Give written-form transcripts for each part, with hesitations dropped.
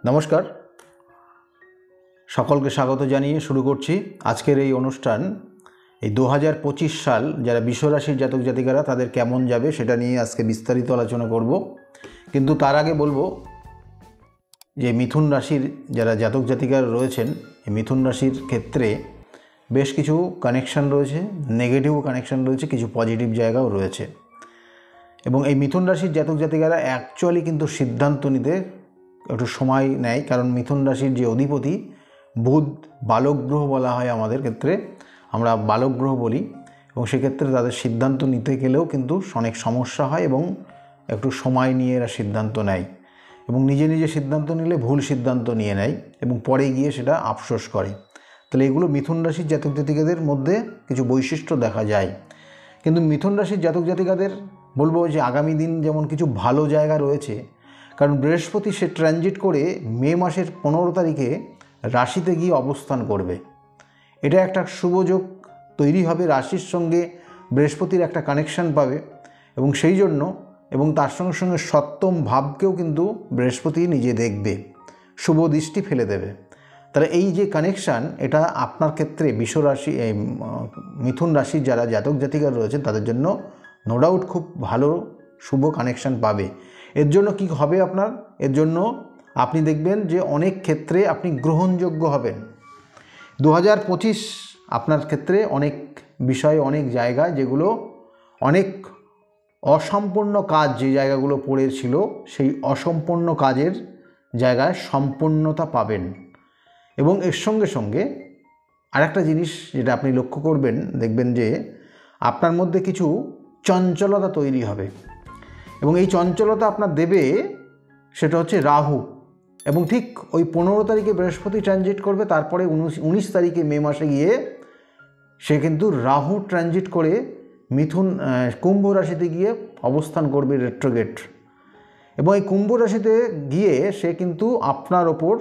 নমস্কার, সকলকে স্বাগত জানিয়ে শুরু করছি আজকের এই অনুষ্ঠান। এই 2025 সাল যারা বিশ্বরাশির জাতক জাতিকারা তাদের কেমন যাবে সেটা নিয়ে আজকে বিস্তারিত আলোচনা করব। কিন্তু তার আগে বলবো যে মিথুন রাশির যারা জাতক জাতিকারা রয়েছেন, এই মিথুন রাশির ক্ষেত্রে বেশ কিছু কানেকশান রয়েছে, নেগেটিভ কানেকশান রয়েছে, কিছু পজিটিভ জায়গাও রয়েছে। এবং এই মিথুন রাশির জাতক জাতিকারা অ্যাকচুয়ালি কিন্তু সিদ্ধান্ত নিতে একটু সময় নেয়, কারণ মিথুন রাশির যে অধিপতি বুধ, বালক গ্রহ বলা হয় আমাদের ক্ষেত্রে, আমরা বালক গ্রহ বলি, এবং সেক্ষেত্রে তাদের সিদ্ধান্ত নিতে গেলেও কিন্তু অনেক সমস্যা হয় এবং একটু সময় নিয়ে এরা সিদ্ধান্ত নেয়, এবং নিজে নিজে সিদ্ধান্ত নিলে ভুল সিদ্ধান্ত নিয়ে নেয় এবং পরে গিয়ে সেটা আফসোস করে। তাহলে এগুলো মিথুন রাশির জাতক জাতিকাদের মধ্যে কিছু বৈশিষ্ট্য দেখা যায়। কিন্তু মিথুন রাশির জাতক জাতিকাদের বলবো যে আগামী দিন যেমন কিছু ভালো জায়গা রয়েছে, কারণ বৃহস্পতি সে ট্রানজিট করে মে মাসের 15 তারিখে রাশিতে গিয়ে অবস্থান করবে। এটা একটা শুভযোগ তৈরি হবে, রাশির সঙ্গে বৃহস্পতির একটা কানেকশান পাবে, এবং সেই জন্য এবং তার সঙ্গে সঙ্গে সপ্তম ভাবকেও কিন্তু বৃহস্পতি নিজে দেখবে, শুভ দৃষ্টি ফেলে দেবে। তাহলে এই যে কানেকশান, এটা আপনার ক্ষেত্রে বিশ্বরাশি মিথুন রাশির যারা জাতক জাতিকা রয়েছেন তাদের জন্য নো ডাউট খুব ভালো শুভ কানেকশান পাবে। এর জন্য কি হবে আপনার? এর জন্য আপনি দেখবেন যে অনেক ক্ষেত্রে আপনি গ্রহণযোগ্য হবেন। 2025 আপনার ক্ষেত্রে অনেক বিষয়, অনেক জায়গায় যেগুলো অনেক অসম্পূর্ণ কাজ, যে জায়গাগুলো পড়েছিল সেই অসম্পূর্ণ কাজের জায়গায় সম্পূর্ণতা পাবেন। এবং এর সঙ্গে সঙ্গে আরেকটা জিনিস যেটা আপনি লক্ষ্য করবেন, দেখবেন যে আপনার মধ্যে কিছু চঞ্চলতা তৈরি হবে, এবং এই চঞ্চলতা আপনার দেবে সেটা হচ্ছে রাহু। এবং ঠিক ওই 15 তারিখে বৃহস্পতি ট্রানজিট করবে, তারপরে 19 তারিখে মে মাসে গিয়ে সে কিন্তু রাহু ট্রানজিট করে কুম্ভ রাশিতে গিয়ে অবস্থান করবে রেট্রোগেট। এবং এই কুম্ভ রাশিতে গিয়ে সে কিন্তু আপনার ওপর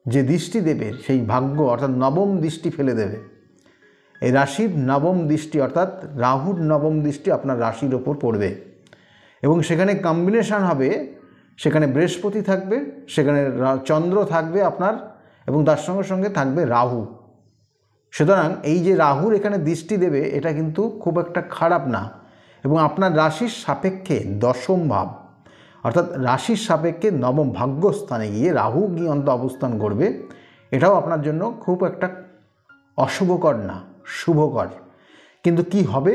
যে দৃষ্টি দেবে সেই ভাগ্য অর্থাৎ নবম দৃষ্টি ফেলে দেবে। এই রাশির নবম দৃষ্টি অর্থাৎ রাহুর নবম দৃষ্টি আপনার রাশির ওপর পড়বে, এবং সেখানে কম্বিনেশান হবে, সেখানে বৃহস্পতি থাকবে, সেখানে চন্দ্র থাকবে আপনার, এবং তার সঙ্গে সঙ্গে থাকবে রাহু। সুতরাং এই যে রাহুর এখানে দৃষ্টি দেবে, এটা কিন্তু খুব একটা খারাপ না। এবং আপনার রাশির সাপেক্ষে দশম ভাব অর্থাৎ রাশির সাপেক্ষে নবম ভাগ্যস্থানে গিয়ে রাহু গিয়ে অবস্থান করবে, এটাও আপনার জন্য খুব একটা অশুভকর না, শুভকর। কিন্তু কি হবে,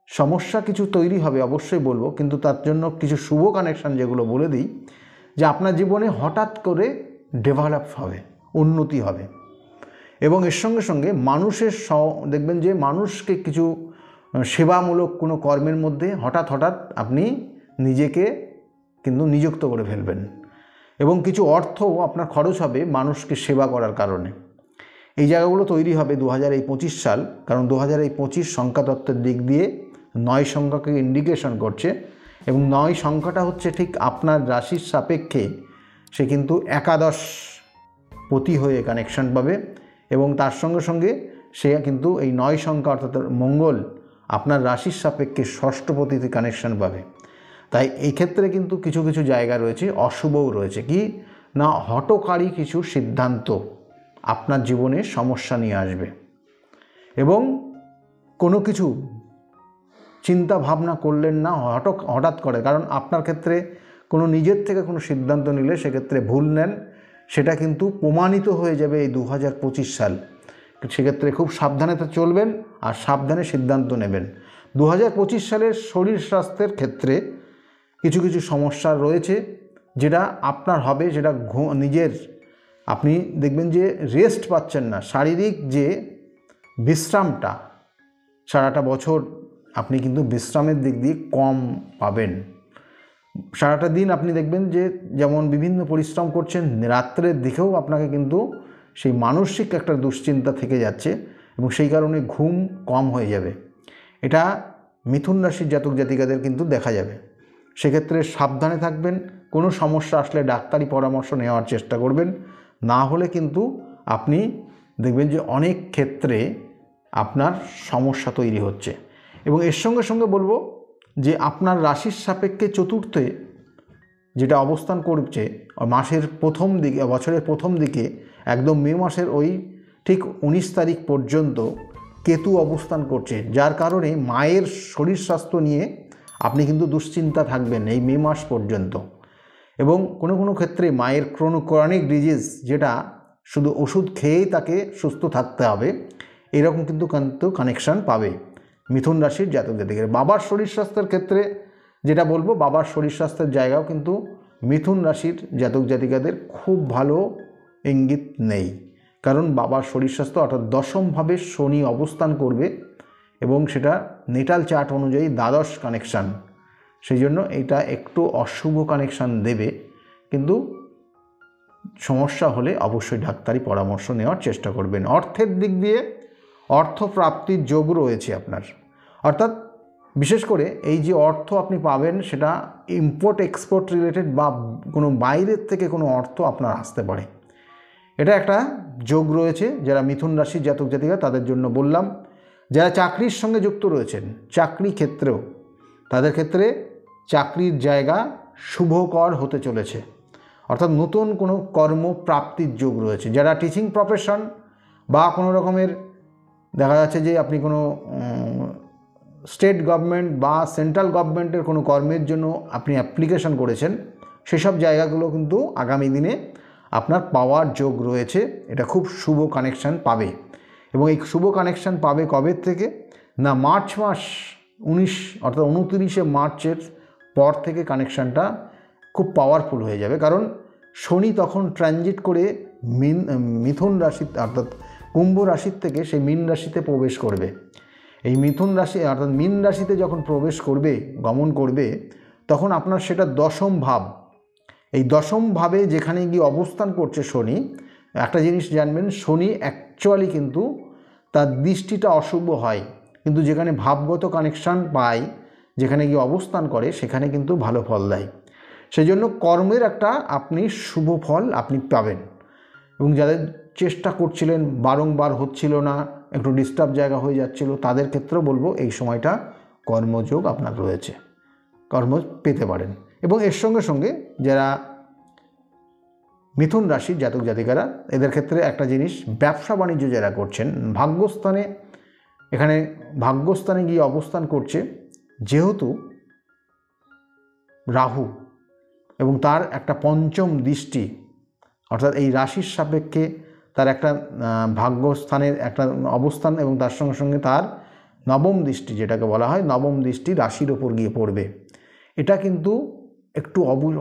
সমস্যা কিছু তৈরি হবে অবশ্যই বলবো, কিন্তু তার জন্য কিছু শুভ কানেকশান যেগুলো বলে দিই, যে আপনার জীবনে হঠাৎ করে ডেভেলপ হবে, উন্নতি হবে। এবং এর সঙ্গে সঙ্গে মানুষের দেখবেন যে মানুষকে কিছু সেবামূলক কোনো কর্মের মধ্যে হঠাৎ আপনি নিজেকে কিন্তু নিযুক্ত করে ফেলবেন, এবং কিছু অর্থও আপনার খরচ হবে মানুষকে সেবা করার কারণে। এই জায়গাগুলো তৈরি হবে 2025 সাল, কারণ 2025 সংখ্যাতত্ত্বের দিক দিয়ে 9 সংখ্যাকে ইন্ডিকেশন করছে, এবং 9 সংখ্যাটা হচ্ছে ঠিক আপনার রাশির সাপেক্ষে সে কিন্তু একাদশ পতি হয়ে কানেকশন পাবে, এবং তার সঙ্গে সঙ্গে সে কিন্তু এই 9 সংখ্যা অর্থাৎ মঙ্গল আপনার রাশির সাপেক্ষে ষষ্ঠপতিতে কানেকশন পাবে। তাই এই ক্ষেত্রে কিন্তু কিছু কিছু জায়গা রয়েছে, অশুভও রয়েছে, কি না হঠকারী কিছু সিদ্ধান্ত আপনার জীবনে সমস্যা নিয়ে আসবে, এবং কোনো কিছু চিন্তা ভাবনা করলেন না হঠাৎ করে, কারণ আপনার ক্ষেত্রে কোনো নিজের থেকে কোনো সিদ্ধান্ত নিলে সেক্ষেত্রে ভুল নেন, সেটা কিন্তু প্রমাণিত হয়ে যাবে এই 2025 সাল। সেক্ষেত্রে খুব সাবধানে চলবেন আর সাবধানে সিদ্ধান্ত নেবেন। 2025 সালের শরীর স্বাস্থ্যের ক্ষেত্রে কিছু কিছু সমস্যা রয়েছে, যেটা আপনার হবে, যেটা নিজের আপনি দেখবেন যে রেস্ট পাচ্ছেন না, শারীরিক যে বিশ্রামটা সারাটা বছর আপনি কিন্তু বিশ্রামের দিক দিয়ে কম পাবেন। সারাটা দিন আপনি দেখবেন যে যেমন বিভিন্ন পরিশ্রম করছেন, রাত্রের দিকেও আপনাকে কিন্তু সেই মানসিক একটা দুশ্চিন্তা থেকে যাচ্ছে, এবং সেই কারণে ঘুম কম হয়ে যাবে। এটা মিথুন রাশির জাতক জাতিকাদের কিন্তু দেখা যাবে। সেক্ষেত্রে সাবধানে থাকবেন, কোনো সমস্যা আসলে ডাক্তারি পরামর্শ নেওয়ার চেষ্টা করবেন, না হলে কিন্তু আপনি দেখবেন যে অনেক ক্ষেত্রে আপনার সমস্যা তৈরি হচ্ছে। এবং এর সঙ্গে সঙ্গে বলবো যে আপনার রাশির সাপেক্ষে চতুর্থে যেটা অবস্থান করছে মাসের প্রথম দিকে, বছরের প্রথম দিকে একদম মে মাসের ওই ঠিক 19 তারিখ পর্যন্ত কেতু অবস্থান করছে, যার কারণে মায়ের শরীর স্বাস্থ্য নিয়ে আপনি কিন্তু দুশ্চিন্তা থাকবেন এই মে মাস পর্যন্ত। এবং কোনো কোনো ক্ষেত্রে মায়ের ক্রনিক ডিজিজ, যেটা শুধু ওষুধ খেয়েই তাকে সুস্থ থাকতে হবে, এরকম কিন্তু কানেকশান পাবে মিথুন রাশির জাতক জাতিকারা। বাবার শরীর স্বাস্থ্যের ক্ষেত্রে যেটা বলবো, বাবার শরীর স্বাস্থ্যের জায়গাও কিন্তু মিথুন রাশির জাতক জাতিকাদের খুব ভালো ইঙ্গিত নেই, কারণ বাবার শরীর স্বাস্থ্য অর্থাৎ দশমভাবে শনি অবস্থান করবে এবং সেটা নেটাল চার্ট অনুযায়ী দ্বাদশ কানেকশান, সেই জন্য এটা একটু অশুভ কানেকশান দেবে। কিন্তু সমস্যা হলে অবশ্যই ডাক্তারি পরামর্শ নেওয়ার চেষ্টা করবেন। অর্থের দিক দিয়ে অর্থপ্রাপ্তির যোগ রয়েছে আপনার, অর্থাৎ বিশেষ করে এই যে অর্থ আপনি পাবেন সেটা ইম্পোর্ট এক্সপোর্ট রিলেটেড বা কোনো বাইরের থেকে কোনো অর্থ আপনার আসতে পারে, এটা একটা যোগ রয়েছে যারা মিথুন রাশির জাতক জাতিকা তাদের জন্য বললাম। যারা চাকরির সঙ্গে যুক্ত রয়েছেন, চাকরি ক্ষেত্রেও তাদের ক্ষেত্রে চাকরির জায়গা শুভকর হতে চলেছে, অর্থাৎ নতুন কোনো কর্মপ্রাপ্তির যোগ রয়েছে। যারা টিচিং প্রফেশন বা কোনো রকমের দেখা যাচ্ছে যে আপনি কোনো স্টেট গভর্নমেন্ট বা সেন্ট্রাল গভর্নমেন্টের কোনো কর্মের জন্য আপনি অ্যাপ্লিকেশন করেছেন, সেসব জায়গাগুলো কিন্তু আগামী দিনে আপনার পাওয়ার যোগ রয়েছে। এটা খুব শুভ কানেকশান পাবে এবং এই শুভ কানেকশান পাবে কবে থেকে না, মার্চ মাস 19 অর্থাৎ 29শে মার্চের পর থেকে কানেকশানটা খুব পাওয়ারফুল হয়ে যাবে, কারণ শনি তখন ট্রানজিট করে মিথুন রাশি অর্থাৎ কুম্ভ রাশির থেকে সেই মীন রাশিতে প্রবেশ করবে। এই মিথুন রাশি অর্থাৎ মীন রাশিতে যখন প্রবেশ করবে, গমন করবে, তখন আপনার সেটা দশম ভাব, এই দশম ভাবে যেখানে গিয়ে অবস্থান করছে শনি, একটা জিনিস জানবেন, শনি অ্যাকচুয়ালি কিন্তু তার দৃষ্টিটা অশুভ হয়, কিন্তু যেখানে ভাবগত কানেকশান পায়, যেখানে গিয়ে অবস্থান করে, সেখানে কিন্তু ভালো ফল দেয়। সেই জন্য কর্মের একটা আপনি শুভ ফল আপনি পাবেন। এবং যাদের চেষ্টা করছিলেন বারংবার হচ্ছিল না, একটু ডিস্টার্ব জায়গা হয়ে যাচ্ছিল, তাদের ক্ষেত্রেও বলবো এই সময়টা কর্মযোগ আপনার রয়েছে, কর্ম পেতে পারেন। এবং এর সঙ্গে সঙ্গে যারা মিথুন রাশির জাতক জাতিকারা, এদের ক্ষেত্রে একটা জিনিস, ব্যবসা বাণিজ্য যারা করছেন, ভাগ্যস্থানে, এখানে ভাগ্যস্থানে গিয়ে অবস্থান করছে যেহেতু রাহু, এবং তার একটা পঞ্চম দৃষ্টি, অর্থাৎ এই রাশির সাপেক্ষে তার একটা ভাগ্যস্থানের একটা অবস্থান এবং তার সঙ্গে সঙ্গে তার নবম দৃষ্টি, যেটাকে বলা হয় নবম দৃষ্টি, রাশির ওপর গিয়ে পড়বে। এটা কিন্তু একটু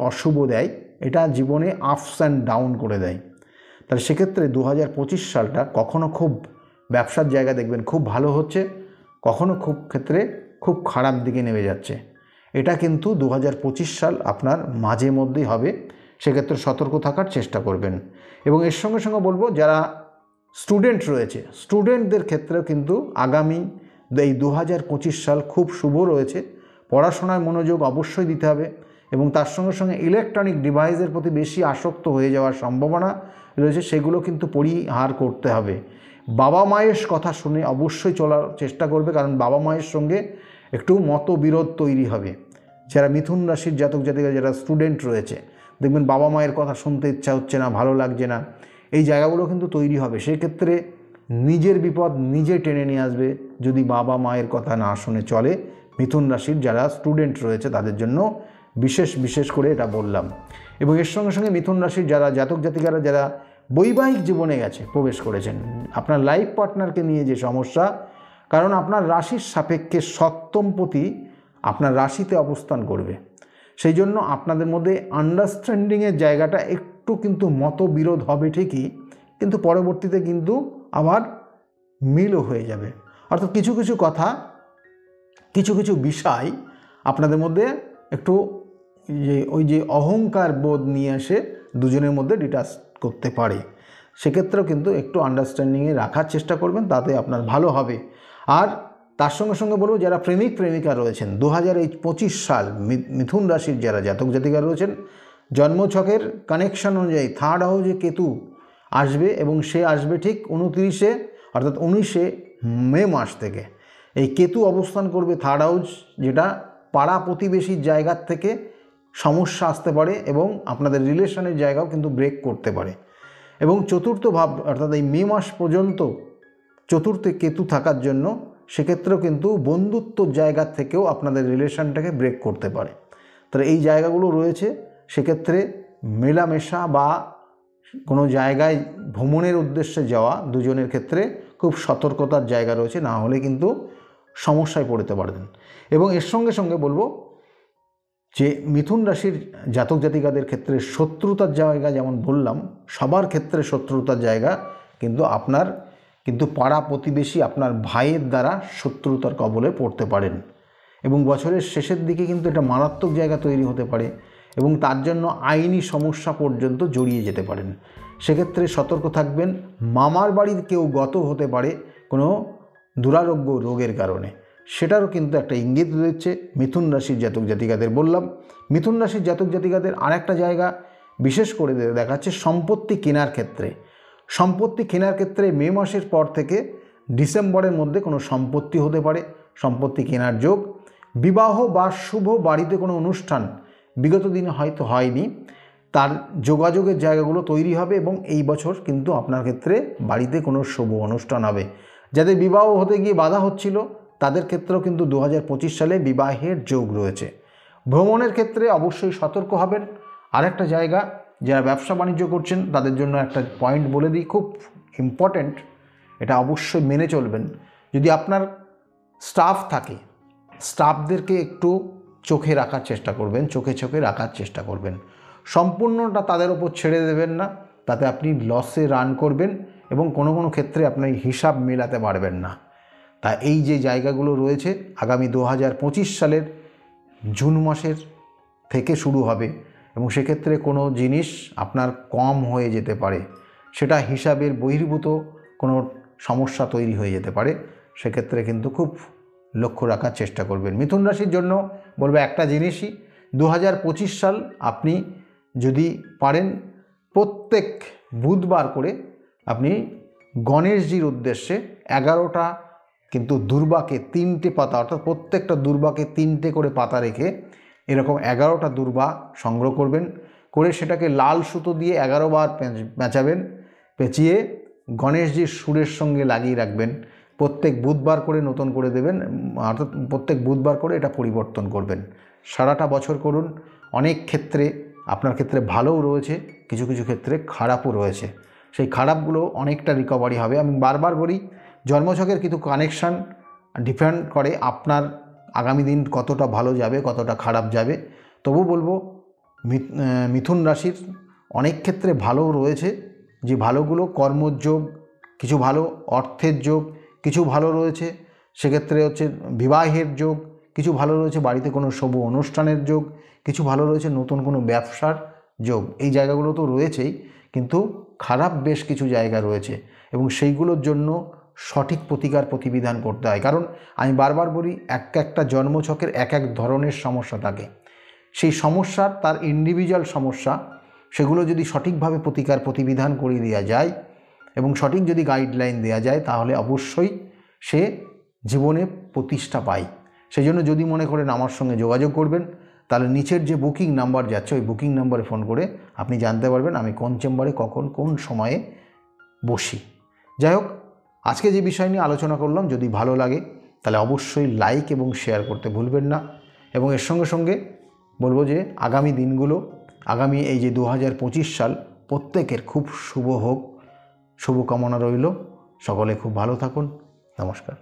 অশুভ দেয়, এটা জীবনে আপস অ্যান্ড ডাউন করে দেয়। তাহলে সেক্ষেত্রে 2025 সালটা কখনো খুব ব্যবসার জায়গা দেখবেন খুব ভালো হচ্ছে, কখনো খুব ক্ষেত্রে খুব খারাপ দিকে নেমে যাচ্ছে। এটা কিন্তু 2025 সাল আপনার মাঝে মধ্যেই হবে, সেক্ষেত্রে সতর্ক থাকার চেষ্টা করবেন। এবং এর সঙ্গে সঙ্গে বলবো যারা স্টুডেন্ট রয়েছে, স্টুডেন্টদের ক্ষেত্রেও কিন্তু আগামী এই 2025 সাল খুব শুভ রয়েছে। পড়াশোনায় মনোযোগ অবশ্যই দিতে হবে এবং তার সঙ্গে সঙ্গে ইলেকট্রনিক ডিভাইসের প্রতি বেশি আসক্ত হয়ে যাওয়ার সম্ভাবনা রয়েছে, সেগুলো কিন্তু পরিহার করতে হবে। বাবা মায়ের কথা শুনে অবশ্যই চলার চেষ্টা করবে, কারণ বাবা মায়ের সঙ্গে একটু মতবিরোধ তৈরি হবে। যারা মিথুন রাশির জাতক জাতিকা যারা স্টুডেন্ট রয়েছে, দেখবেন বাবা মায়ের কথা শুনতে ইচ্ছা হচ্ছে না, ভালো লাগছে না, এই জায়গাগুলো কিন্তু তৈরি হবে। সেক্ষেত্রে নিজের বিপদ নিজে টেনে নিয়ে আসবে যদি বাবা মায়ের কথা না শুনে চলে। মিথুন রাশির যারা স্টুডেন্ট রয়েছে তাদের জন্য বিশেষ করে এটা বললাম। এবং এর সঙ্গে সঙ্গে মিথুন রাশির যারা জাতক জাতিকারা যারা বৈবাহিক জীবনে প্রবেশ করেছেন, আপনার লাইফ পার্টনারকে নিয়ে যে সমস্যা, কারণ আপনার রাশির সাপেক্ষে সপ্তমপতি আপনার রাশিতে অবস্থান করবে, সেই জন্য আপনাদের মধ্যে আন্ডারস্ট্যান্ডিংয়ের জায়গাটা একটু কিন্তু মতবিরোধ হবে ঠিকই, কিন্তু পরবর্তীতে কিন্তু আবার মিলও হয়ে যাবে। অর্থাৎ কিছু কিছু কথা, কিছু কিছু বিষয় আপনাদের মধ্যে একটু ওই যে অহংকার বোধ নিয়ে এসে দুজনের মধ্যে ডিটাচ করতে পারে, সেক্ষেত্রেও কিন্তু একটু আন্ডারস্ট্যান্ডিংয়ে রাখার চেষ্টা করবেন, তাতে আপনার ভালো হবে। আর তার সঙ্গে সঙ্গে বলবো যারা প্রেমিক প্রেমিকা রয়েছেন, 2025 সাল মিথুন রাশির যারা জাতক জাতিকা রয়েছেন, জন্মছকের কানেকশন অনুযায়ী থার্ড হাউসে কেতু আসবে এবং সে আসবে ঠিক 29শে অর্থাৎ 19শে মে মাস থেকে। এই কেতু অবস্থান করবে থার্ড হাউস, যেটা পাড়া প্রতিবেশীর জায়গার থেকে সমস্যা আসতে পারে এবং আপনাদের রিলেশনের জায়গাও কিন্তু ব্রেক করতে পারে। এবং চতুর্থ ভাব অর্থাৎ এই মে মাস পর্যন্ত চতুর্থে কেতু থাকার জন্য সেক্ষেত্রেও কিন্তু বন্ধুত্বর জায়গা থেকেও আপনাদের রিলেশনটাকে ব্রেক করতে পারে। তাহলে এই জায়গাগুলো রয়েছে। সেক্ষেত্রে মেলামেশা বা কোনো জায়গায় ভ্রমণের উদ্দেশ্যে যাওয়া দুজনের ক্ষেত্রে খুব সতর্কতার জায়গা রয়েছে, না হলে কিন্তু সমস্যায় পড়তে পারবেন। এবং এর সঙ্গে সঙ্গে বলবো যে মিথুন রাশির জাতক জাতিকাদের ক্ষেত্রে শত্রুতার জায়গা, যেমন বললাম সবার ক্ষেত্রে শত্রুতার জায়গা, কিন্তু আপনার কিন্তু পাড়া প্রতিবেশী আপনার ভাইয়ের দ্বারা শত্রুতার কবলে পড়তে পারেন। এবং বছরের শেষের দিকে কিন্তু এটা মারাত্মক জায়গা তৈরি হতে পারে এবং তার জন্য আইনি সমস্যা পর্যন্ত জড়িয়ে যেতে পারেন। সেক্ষেত্রে সতর্ক থাকবেন। মামার বাড়ির কেউ গত হতে পারে কোনো দুরারোগ্য রোগের কারণে, সেটারও কিন্তু একটা ইঙ্গিত রয়েছে মিথুন রাশির জাতক জাতিকাদের। বললাম মিথুন রাশির জাতক জাতিকাদের আরেকটা জায়গা বিশেষ করে দেখাচ্ছে সম্পত্তি কেনার ক্ষেত্রে। সম্পত্তি কেনার ক্ষেত্রে মে মাসের পর থেকে ডিসেম্বরের মধ্যে কোনো সম্পত্তি হতে পারে, সম্পত্তি কেনার যোগ। বিবাহ বা শুভ বাড়িতে কোনো অনুষ্ঠান বিগত দিনে হয়তো হয়নি, তার যোগাযোগের জায়গাগুলো তৈরি হবে এবং এই বছর কিন্তু আপনার ক্ষেত্রে বাড়িতে কোনো শুভ অনুষ্ঠান হবে। যাদের বিবাহ হতে গিয়ে বাধা হচ্ছিল তাদের ক্ষেত্রেও কিন্তু 2025 সালে বিবাহের যোগ রয়েছে। ভ্রমণের ক্ষেত্রে অবশ্যই সতর্ক হবেন। আরেকটা জায়গা, যারা ব্যবসা বাণিজ্য করছেন তাদের জন্য একটা পয়েন্ট বলে দিই, খুব ইম্পর্ট্যান্ট, এটা অবশ্যই মেনে চলবেন। যদি আপনার স্টাফ থাকে, স্টাফদেরকে একটু চোখে রাখার চেষ্টা করবেন, চোখে চোখে রাখার চেষ্টা করবেন। সম্পূর্ণটা তাদের ওপর ছেড়ে দেবেন না, তাতে আপনি লসে রান করবেন এবং কোনো কোনো ক্ষেত্রে আপনি হিসাব মেলাতে পারবেন না। তা এই যে জায়গাগুলো রয়েছে আগামী 2025 সালের জুন মাসের থেকে শুরু হবে এবং সেক্ষেত্রে কোনো জিনিস আপনার কম হয়ে যেতে পারে, সেটা হিসাবের বহির্ভূত কোনো সমস্যা তৈরি হয়ে যেতে পারে। সেক্ষেত্রে কিন্তু খুব লক্ষ্য রাখার চেষ্টা করবেন। মিথুন রাশির জন্য বলবো একটা জিনিসই, 2025 সাল আপনি যদি পারেন প্রত্যেক বুধবার করে আপনি গণেশজির উদ্দেশ্যে 11টা কিন্তু দুর্বাকে 3টে পাতা, অর্থাৎ প্রত্যেকটা দুর্বাকে 3টে করে পাতা রেখে এরকম 11টা দুর্বা সংগ্রহ করবেন, করে সেটাকে লাল সুতো দিয়ে 11 বার পেঁচাবেন, পেঁচিয়ে গণেশজির সুরের সঙ্গে লাগিয়ে রাখবেন। প্রত্যেক বুধবার করে নতুন করে দেবেন, অর্থাৎ প্রত্যেক বুধবার করে এটা পরিবর্তন করবেন। সারাটা বছর করুন। অনেক ক্ষেত্রে আপনার ক্ষেত্রে ভালোও রয়েছে, কিছু কিছু ক্ষেত্রে খারাপও রয়েছে, সেই খারাপগুলো অনেকটা রিকভারি হবে। আমি বারবার বলি জন্মছকের কিন্তু কানেকশান ডিপেন্ড করে আপনার আগামী দিন কতটা ভালো যাবে কতটা খারাপ যাবে। তবু বলবো মিথুন রাশির অনেক ক্ষেত্রে ভালো রয়েছে, যে ভালোগুলো কর্মযোগ, কিছু ভালো অর্থের যোগ, কিছু ভালো রয়েছে সেক্ষেত্রে হচ্ছে বিবাহের যোগ, কিছু ভালো রয়েছে বাড়িতে কোনো শুভ অনুষ্ঠানের যোগ, কিছু ভালো রয়েছে নতুন কোনো ব্যবসার যোগ। এই জায়গাগুলো তো রয়েছেই, কিন্তু খারাপ বেশ কিছু জায়গা রয়েছে এবং সেইগুলোর জন্য সঠিক প্রতিবিধান করতে হয়। কারণ আমি বারবার বলি একটা জন্মছকের এক এক ধরনের সমস্যা থাকে, সেই সমস্যার তার ইন্ডিভিজুয়াল সমস্যা, সেগুলো যদি সঠিকভাবে প্রতিবিধান করিয়ে দেওয়া যায় এবং সঠিক যদি গাইডলাইন দেওয়া যায় তাহলে অবশ্যই সে জীবনে প্রতিষ্ঠা পায়। সেই জন্য যদি মনে করেন আমার সঙ্গে যোগাযোগ করবেন, তাহলে নিচের যে বুকিং নাম্বার যাচ্ছে ওই বুকিং নাম্বারে ফোন করে আপনি জানতে পারবেন আমি কোন চেম্বারে কখন কোন সময়ে বসি। যাই হোক, আজকে যে বিষয় নিয়ে আলোচনা করলাম যদি ভালো লাগে তাহলে অবশ্যই লাইক এবং শেয়ার করতে ভুলবেন না। এবং এর সঙ্গে সঙ্গে বলবো যে আগামী দিনগুলো, আগামী এই যে 2025 সাল প্রত্যেকের খুব শুভ হোক, শুভকামনা রইল। সকলে খুব ভালো থাকুন। নমস্কার।